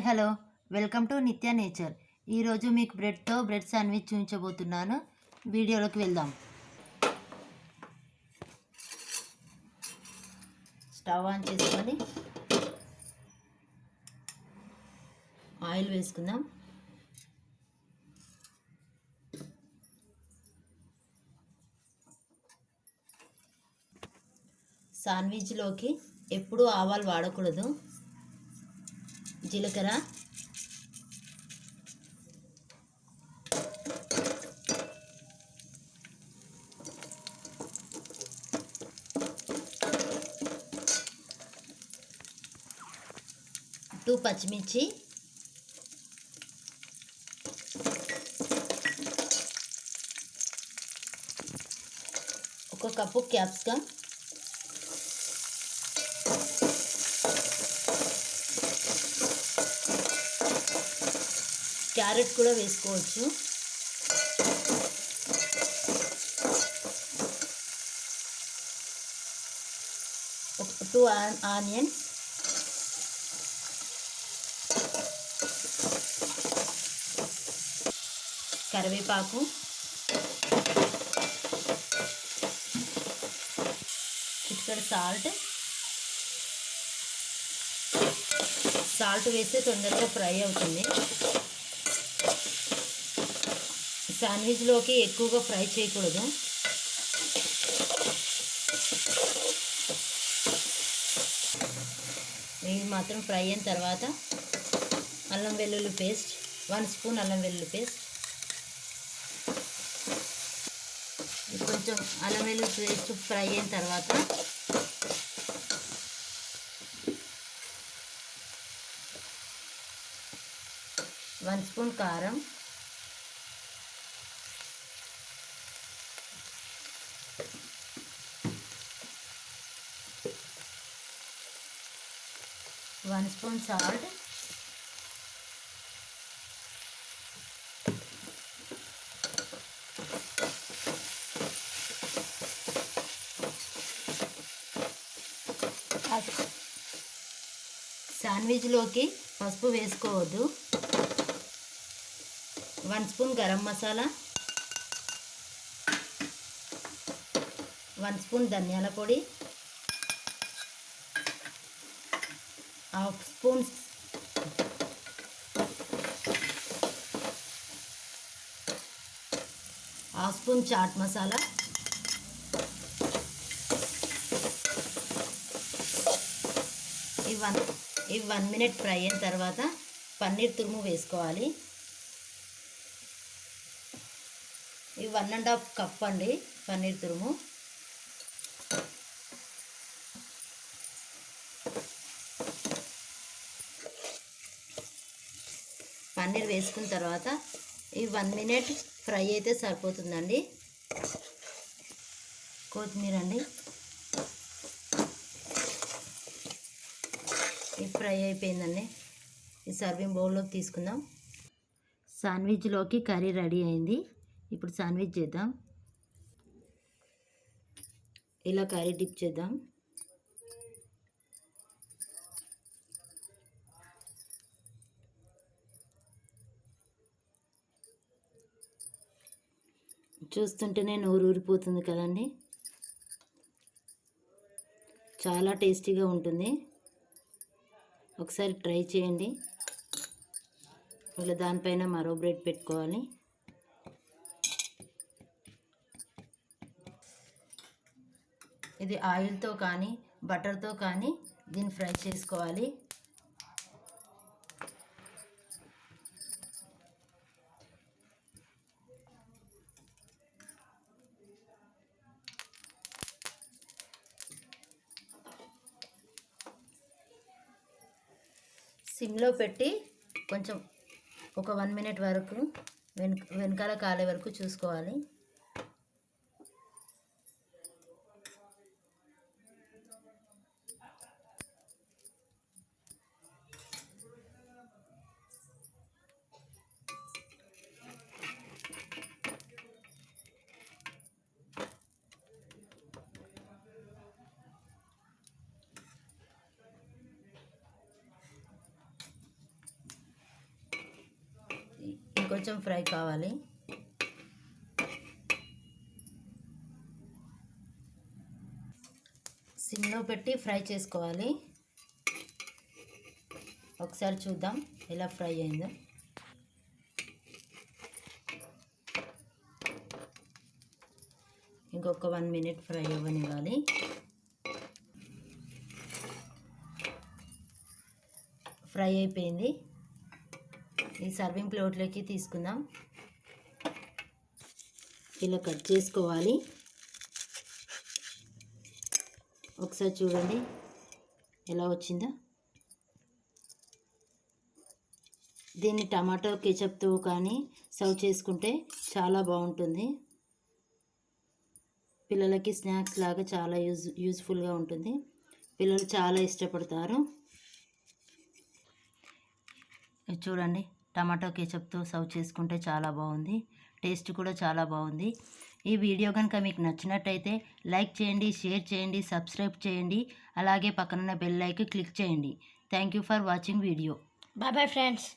Hello, welcome to నిత్య nature. ఈరోజు మీకు బ్రెడ్ శాండ్విచ్ చూపించబోతున్నాను. వీడియోలోకి వెళ్దాం. స్టవ్ ఆన్ చేసుకొని ఆయిల్ వేసుకుందాం. శాండ్విచ్లోకి ఎప్పుడూ ఆవాలు వాడకూడదు. జీలకర్ర, టూ పచ్చిమిర్చి, ఒక కప్పు క్యాప్సికమ్, క్యారెట్ కూడా వేసుకోవచ్చు. ఒక 2 ఆనియన్స్, కరివేపాకు, చిటికెడు సాల్ట్ వేస్తే తొందరగా ఫ్రై అవుతుంది. శాండ్విచ్లోకి ఎక్కువగా ఫ్రై చేయకూడదు. ఇది మాత్రం ఫ్రై అయిన తర్వాత అల్లం వెల్లుల్లి పేస్ట్, 1 స్పూన్ అల్లం వెల్లుల్లి పేస్ట్, కొంచెం అల్లం వెల్లుల్లి పేస్ట్ ఫ్రై అయిన తర్వాత వన్ స్పూన్ కారం, వన్ స్పూన్ సాల్ట్, శాండ్విచ్లోకి పసుపు వేసుకోవద్దు. 1 స్పూన్ గరం మసాలా, 1 స్పూన్ ధనియాల పొడి, హాఫ్ స్పూన్ చాట్ మసాలా, ఇవి 1 మినిట్ ఫ్రై అయిన తర్వాత పన్నీర్ తురుము వేసుకోవాలి. ఇవి 1.5 కప్ అండి పన్నీర్ తురుము. పన్నీర్ వేసుకున్న తర్వాత ఈ 1 మినిట్ ఫ్రై అయితే సరిపోతుందండి. కొత్తిమీర అండి, ఇది ఫ్రై అయిపోయిందండి. ఈ సర్వింగ్ బౌల్లోకి తీసుకుందాం. శాండ్విచ్లోకి కర్రీ రెడీ అయింది. ఇప్పుడు శాండ్విచ్ చేద్దాం. ఇలా కర్రీ డిప్ చేద్దాం. చూస్తుంటేనే నోరు ఊరిపోతుంది కదండి. చాలా టేస్టీగా ఉంటుంది. ఒకసారి ట్రై చేయండి. ఇలా దానిపైన మరో బ్రెడ్ పెట్టుకోవాలి. ఇది ఆయిల్తో కానీ బటర్తో కానీ దీన్ని ఫ్రై చేసుకోవాలి. సిమ్లో పెట్టి కొంచెం ఒక 1 మినిట్ వరకు వెనకాల కాలే వరకు చూసుకోవాలి. ఇంకొంచెం ఫ్రై కావాలి. సిమ్లో పెట్టి ఫ్రై చేసుకోవాలి. ఒకసారి చూద్దాం ఎలా ఫ్రై అయిందో. ఇంకొక 1 మినిట్ ఫ్రై అవ్వనివ్వాలి. ఫ్రై అయిపోయింది. ఈ సర్వింగ్ ప్లేట్లోకి తీసుకుందాం. ఇలా కట్ చేసుకోవాలి. ఒకసారి చూడండి ఎలా వచ్చిందో. దీన్ని టమాటో కెచప్తో కానీ సర్వ్ చేసుకుంటే చాలా బాగుంటుంది. పిల్లలకి స్నాక్స్ లాగా చాలా యూజ్ఫుల్గా ఉంటుంది. పిల్లలు చాలా ఇష్టపడతారు. చూడండి టమాటో కెచప్తో సర్వ్ చేసుకుంటే చాలా బాగుంది. టేస్ట్ కూడా చాలా బాగుంది. ఈ వీడియో కనుక మీకు నచ్చినట్టయితే లైక్ చేయండి, షేర్ చేయండి, సబ్స్క్రైబ్ చేయండి. అలాగే పక్కనున్న బెల్ ఐకాన్ క్లిక్ చేయండి. Thank you for watching video. Bye bye friends.